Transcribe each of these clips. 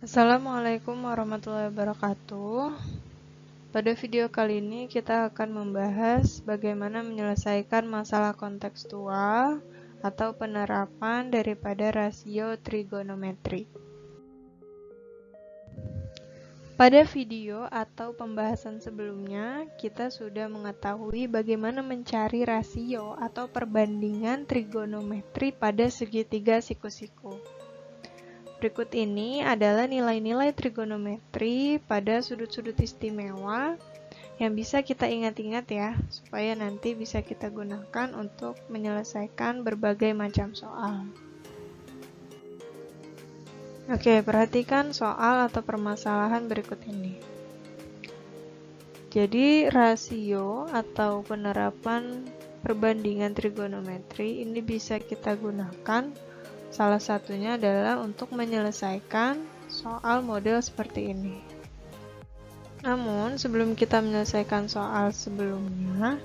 Assalamualaikum warahmatullahi wabarakatuh. Pada video kali ini kita akan membahas bagaimana menyelesaikan masalah kontekstual atau penerapan daripada rasio trigonometri. Pada video atau pembahasan sebelumnya, kita sudah mengetahui bagaimana mencari rasio atau perbandingan trigonometri pada segitiga siku-siku. Berikut ini adalah nilai-nilai trigonometri pada sudut-sudut istimewa yang bisa kita ingat-ingat ya, supaya nanti bisa kita gunakan untuk menyelesaikan berbagai macam soal. Oke, perhatikan soal atau permasalahan berikut ini. Jadi, rasio atau penerapan perbandingan trigonometri ini bisa kita gunakan. Salah satunya adalah untuk menyelesaikan soal model seperti ini. Namun, sebelum kita menyelesaikan soal sebelumnya,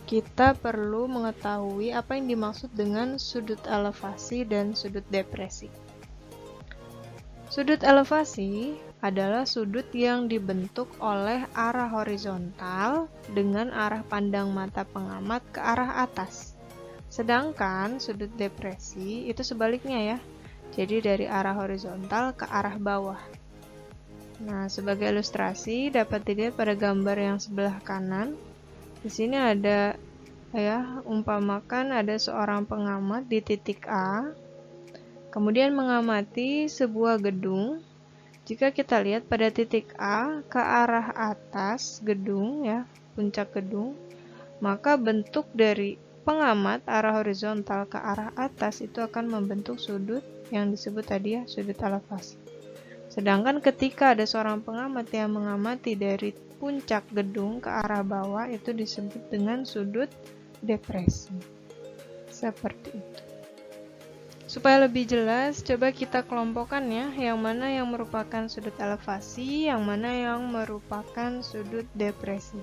kita perlu mengetahui apa yang dimaksud dengan sudut elevasi dan sudut depresi. Sudut elevasi adalah sudut yang dibentuk oleh arah horizontal dengan arah pandang mata pengamat ke arah atas. Sedangkan sudut depresi itu sebaliknya ya. Jadi dari arah horizontal ke arah bawah. Nah, sebagai ilustrasi dapat dilihat pada gambar yang sebelah kanan. Di sini ada ya, umpamakan ada seorang pengamat di titik A. Kemudian mengamati sebuah gedung. Jika kita lihat pada titik A ke arah atas gedung ya, puncak gedung, maka bentuk dari pengamat arah horizontal ke arah atas itu akan membentuk sudut yang disebut tadi ya, sudut elevasi. Sedangkan ketika ada seorang pengamat yang mengamati dari puncak gedung ke arah bawah, itu disebut dengan sudut depresi. Seperti itu. Supaya lebih jelas, coba kita kelompokkan ya, yang mana yang merupakan sudut elevasi, yang mana yang merupakan sudut depresi.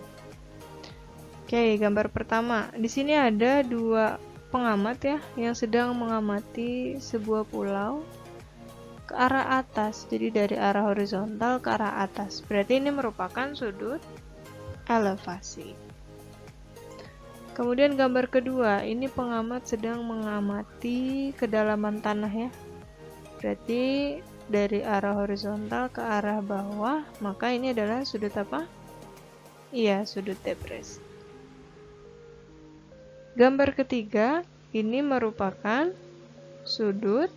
Oke, gambar pertama. Di sini ada dua pengamat ya, yang sedang mengamati sebuah pulau ke arah atas. Jadi dari arah horizontal ke arah atas. Berarti ini merupakan sudut elevasi. Kemudian gambar kedua, ini pengamat sedang mengamati kedalaman tanah ya. Berarti dari arah horizontal ke arah bawah, maka ini adalah sudut apa? Iya, sudut depresi. Gambar ketiga, ini merupakan sudut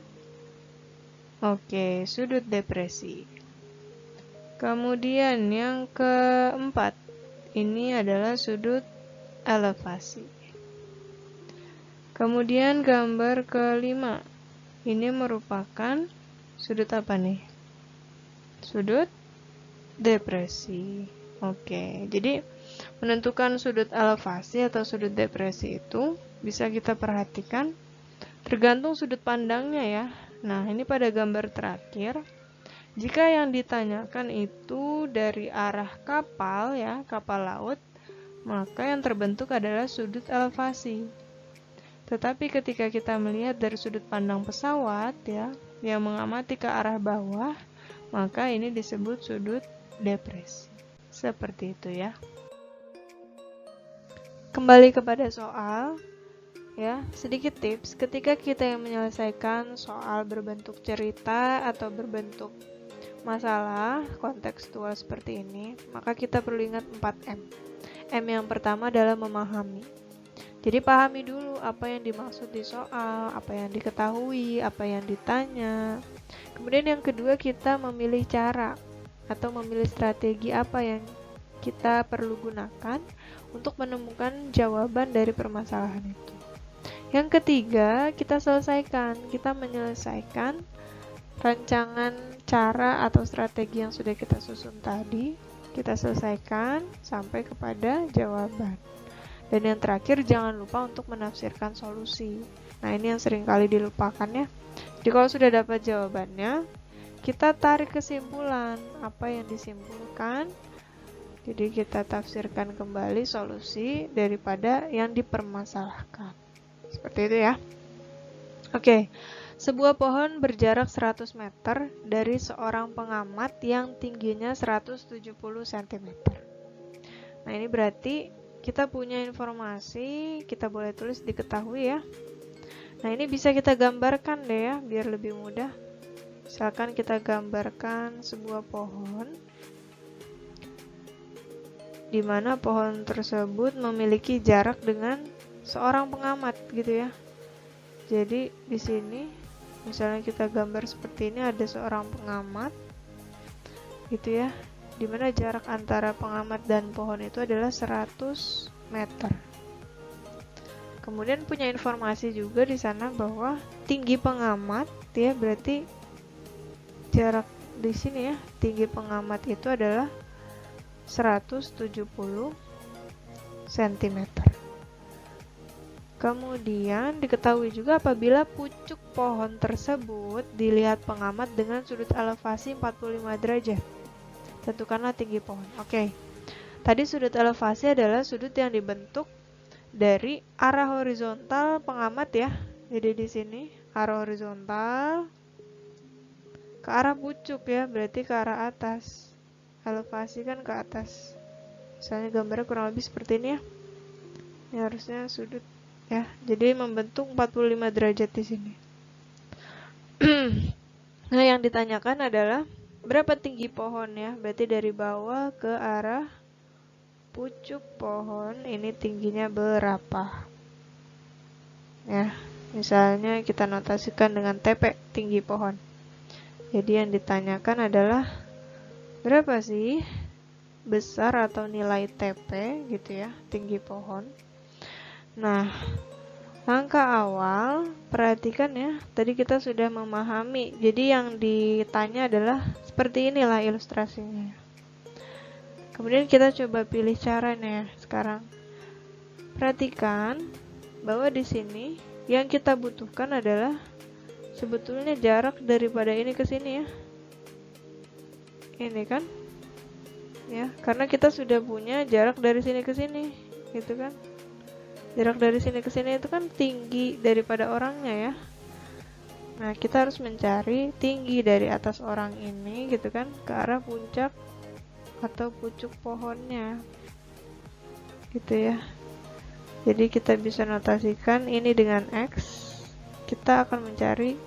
sudut depresi. Kemudian yang keempat, ini adalah sudut elevasi. Kemudian gambar kelima, ini merupakan sudut apa nih? Sudut depresi. Jadi menentukan sudut elevasi atau sudut depresi itu bisa kita perhatikan tergantung sudut pandangnya ya. Nah, ini pada gambar terakhir, jika yang ditanyakan itu dari arah kapal ya, kapal laut, maka yang terbentuk adalah sudut elevasi. Tetapi ketika kita melihat dari sudut pandang pesawat ya, yang mengamati ke arah bawah, maka ini disebut sudut depresi. Seperti itu ya. Kembali kepada soal ya, sedikit tips ketika kita yang menyelesaikan soal berbentuk cerita atau berbentuk masalah kontekstual seperti ini, maka kita perlu ingat 4M. M yang pertama adalah memahami. Jadi pahami dulu apa yang dimaksud di soal, apa yang diketahui, apa yang ditanya. Kemudian yang kedua, kita memilih cara atau memilih strategi apa yang kita perlu gunakan untuk menemukan jawaban dari permasalahan itu. Yang ketiga, kita selesaikan. Kita menyelesaikan rancangan cara atau strategi yang sudah kita susun tadi. Kita selesaikan sampai kepada jawaban. Dan yang terakhir, jangan lupa untuk menafsirkan solusi. Nah, ini yang sering kali dilupakan ya. Jadi kalau sudah dapat jawabannya, kita tarik kesimpulan apa yang disimpulkan. Jadi kita tafsirkan kembali solusi daripada yang dipermasalahkan. Seperti itu ya. Oke, Sebuah pohon berjarak 100 meter dari seorang pengamat yang tingginya 170 cm. Nah, ini berarti kita punya informasi, kita boleh tulis diketahui ya. Nah, ini bisa kita gambarkan deh ya, biar lebih mudah. Misalkan kita gambarkan sebuah pohon, di mana pohon tersebut memiliki jarak dengan seorang pengamat gitu ya. Jadi di sini misalnya kita gambar seperti ini, ada seorang pengamat gitu ya, di mana jarak antara pengamat dan pohon itu adalah 100 meter. Kemudian punya informasi juga di sana bahwa tinggi pengamat ya, berarti jarak di sini ya, tinggi pengamat itu adalah 170 cm. Kemudian diketahui juga apabila pucuk pohon tersebut dilihat pengamat dengan sudut elevasi 45 derajat. Tentukanlah tinggi pohon. Oke. Tadi sudut elevasi adalah sudut yang dibentuk dari arah horizontal pengamat ya. Jadi di sini arah horizontal ke arah pucuk ya, berarti ke arah atas. Elevasi kan ke atas. Misalnya gambarnya kurang lebih seperti ini ya. Ini harusnya sudut ya. Jadi membentuk 45 derajat di sini. Nah, yang ditanyakan adalah berapa tinggi pohon ya? Berarti dari bawah ke arah pucuk pohon ini tingginya berapa? Ya, misalnya kita notasikan dengan TP, tinggi pohon. Jadi yang ditanyakan adalah berapa sih besar atau nilai TP gitu ya, tinggi pohon. Nah, langkah awal perhatikan ya, tadi kita sudah memahami. Jadi yang ditanya adalah seperti inilah ilustrasinya. Kemudian kita coba pilih caranya ya sekarang. Perhatikan bahwa di sini yang kita butuhkan adalah sebetulnya jarak daripada ini ke sini ya. Ini kan? Ya, karena kita sudah punya jarak dari sini ke sini, gitu kan? Jarak dari sini ke sini itu kan tinggi daripada orangnya ya. Nah, kita harus mencari tinggi dari atas orang ini gitu kan ke arah puncak atau pucuk pohonnya. Gitu ya. Jadi kita bisa notasikan ini dengan X. Kita akan mencari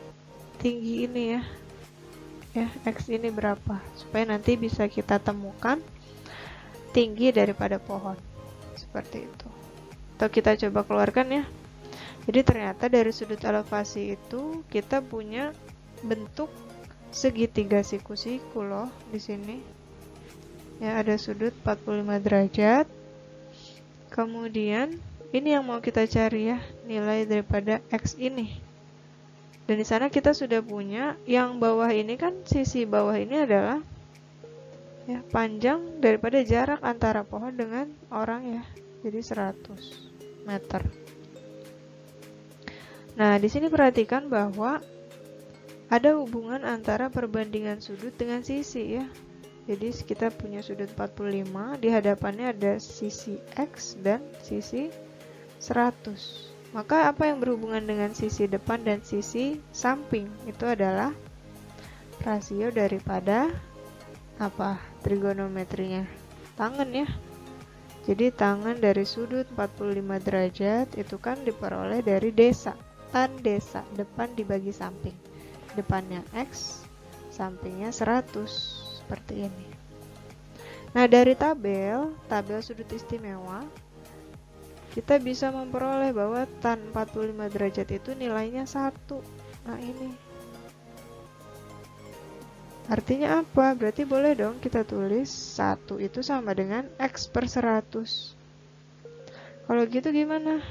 tinggi ini ya. Ya, X ini berapa supaya nanti bisa kita temukan tinggi daripada pohon seperti itu. Atau kita coba keluarkan ya. Jadi ternyata dari sudut elevasi itu kita punya bentuk segitiga siku-siku loh di sini. Ya, ada sudut 45 derajat. Kemudian ini yang mau kita cari ya, nilai daripada X ini. Dan di sana kita sudah punya yang bawah ini kan, sisi bawah ini adalah ya panjang daripada jarak antara pohon dengan orang ya. Jadi 100 meter. Nah, di sini perhatikan bahwa ada hubungan antara perbandingan sudut dengan sisi ya. Jadi kita punya sudut 45, di hadapannya ada sisi X dan sisi 100. Maka apa yang berhubungan dengan sisi depan dan sisi samping? Itu adalah rasio daripada apa? Trigonometrinya. Tangan ya. Jadi tangan dari sudut 45 derajat itu kan diperoleh dari desa. Tan desa, depan dibagi samping. Depannya X, sampingnya 100. Seperti ini. Nah, dari tabel sudut istimewa, kita bisa memperoleh bahwa tan 45 derajat itu nilainya 1. Nah, ini. Artinya apa? Berarti boleh dong kita tulis 1 itu sama dengan X per 100. Kalau gitu gimana?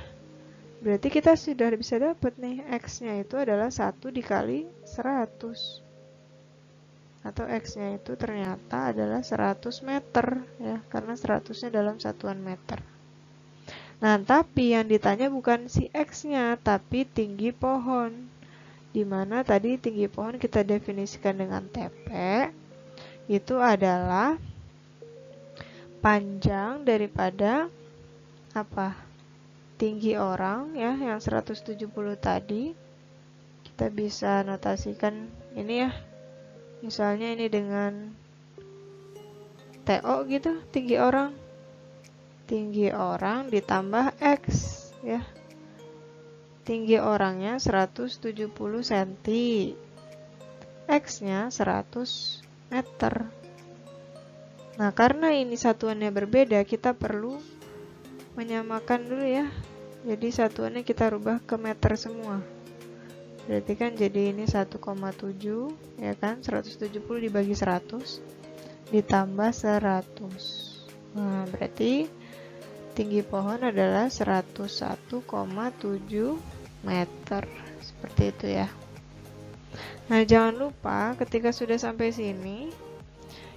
Berarti kita sudah bisa dapat nih, X-nya itu adalah 1 dikali 100. Atau X-nya itu ternyata adalah 100 meter ya, karena 100-nya dalam satuan meter. Nah, tapi yang ditanya bukan si X-nya, tapi tinggi pohon. Dimana tadi tinggi pohon kita definisikan dengan TP, itu adalah panjang daripada apa? Tinggi orang ya, yang 170 tadi. kita bisa notasikan ini ya, misalnya ini dengan TO gitu, tinggi orang ditambah X ya, tinggi orangnya 170 cm, X nya 100 meter. Nah, karena ini satuannya berbeda, kita perlu menyamakan dulu ya. Jadi satuannya kita rubah ke meter semua. Berarti kan jadi ini 1,7 ya kan, 170 dibagi 100 ditambah 100. Nah, berarti tinggi pohon adalah 101,7 meter. Seperti itu ya. Nah, jangan lupa ketika sudah sampai sini,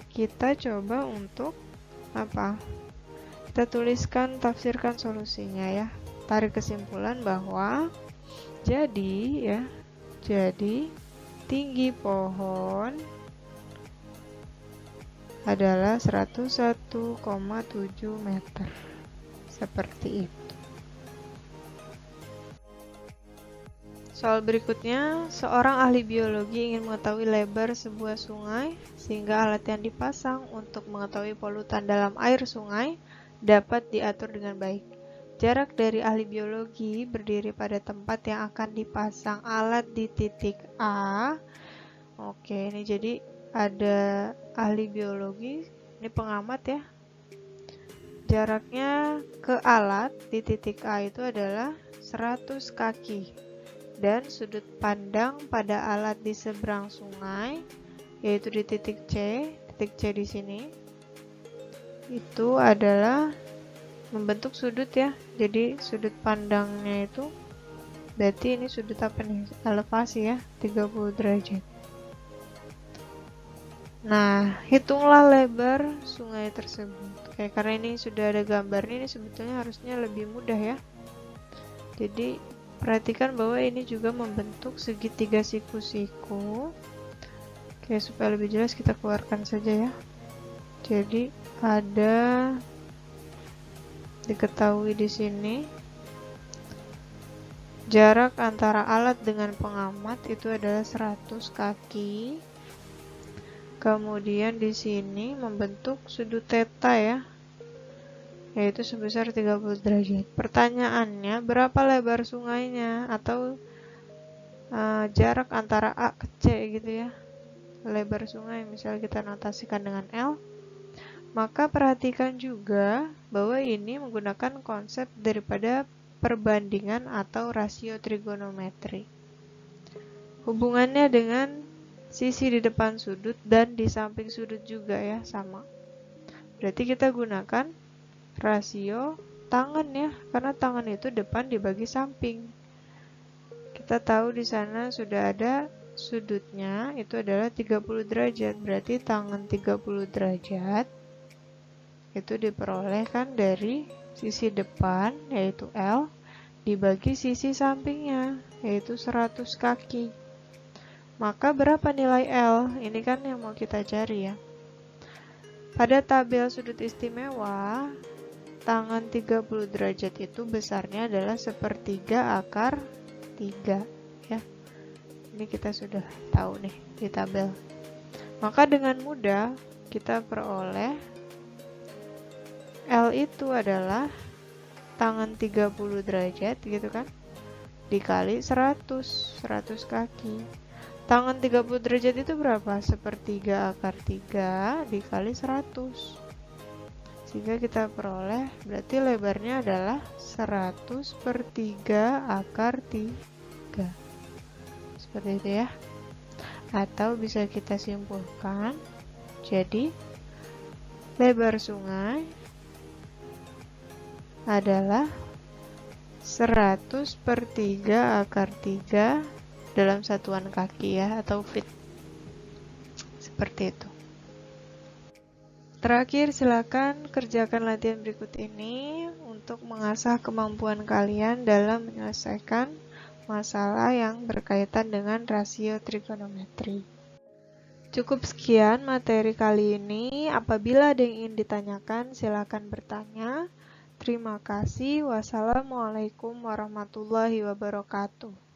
kita coba untuk apa? Kita tuliskan, tafsirkan solusinya ya. Tarik kesimpulan bahwa jadi tinggi pohon adalah 101,7 meter. Seperti itu. Soal berikutnya, seorang ahli biologi ingin mengetahui lebar sebuah sungai sehingga alat yang dipasang untuk mengetahui polutan dalam air sungai dapat diatur dengan baik. Jarak dari ahli biologi berdiri pada tempat yang akan dipasang alat di titik A. Oke, ini jadi ada ahli biologi, ini pengamat ya. Jaraknya ke alat di titik A itu adalah 100 kaki. Dan sudut pandang pada alat di seberang sungai, yaitu di titik C di sini, itu adalah membentuk sudut ya. Jadi sudut pandangnya itu, berarti ini sudut apa nih? Elevasi ya, 30 derajat. Nah, hitunglah lebar sungai tersebut. Oke, karena ini sudah ada gambarnya, ini sebetulnya harusnya lebih mudah ya. Jadi perhatikan bahwa ini juga membentuk segitiga siku-siku. Oke, supaya lebih jelas kita keluarkan saja ya. Jadi ada diketahui di sini jarak antara alat dengan pengamat itu adalah 100 kaki. Kemudian di sini membentuk sudut theta ya, yaitu sebesar 30 derajat. Pertanyaannya, berapa lebar sungainya atau jarak antara A ke C gitu ya. Lebar sungai misalnya kita notasikan dengan L. Maka perhatikan juga bahwa ini menggunakan konsep daripada perbandingan atau rasio trigonometri. Hubungannya dengan sisi di depan sudut dan di samping sudut juga ya, sama. Berarti kita gunakan rasio tangan ya, karena tangan itu depan dibagi samping. Kita tahu di sana sudah ada sudutnya, itu adalah 30 derajat. Berarti tangan 30 derajat itu diperoleh kan dari sisi depan, yaitu L, dibagi sisi sampingnya, yaitu 100 kaki. Maka berapa nilai L? Ini kan yang mau kita cari ya. Pada tabel sudut istimewa, tangan 30 derajat itu besarnya adalah 1/3 akar 3 ya. Ini kita sudah tahu nih di tabel. Maka dengan mudah kita peroleh L itu adalah tangan 30 derajat gitu kan, dikali 100 kaki. Tangan 30 derajat itu berapa? 1/3 akar 3 dikali 100. Sehingga kita peroleh, berarti lebarnya adalah 100/3 akar 3. Seperti itu ya. Atau bisa kita simpulkan, jadi lebar sungai adalah 100/3 akar 3 dalam satuan kaki ya, atau feet. Seperti itu. Terakhir, silakan kerjakan latihan berikut ini untuk mengasah kemampuan kalian dalam menyelesaikan masalah yang berkaitan dengan rasio trigonometri. Cukup sekian materi kali ini. Apabila ada yang ingin ditanyakan, silakan bertanya. Terima kasih. Wassalamualaikum warahmatullahi wabarakatuh.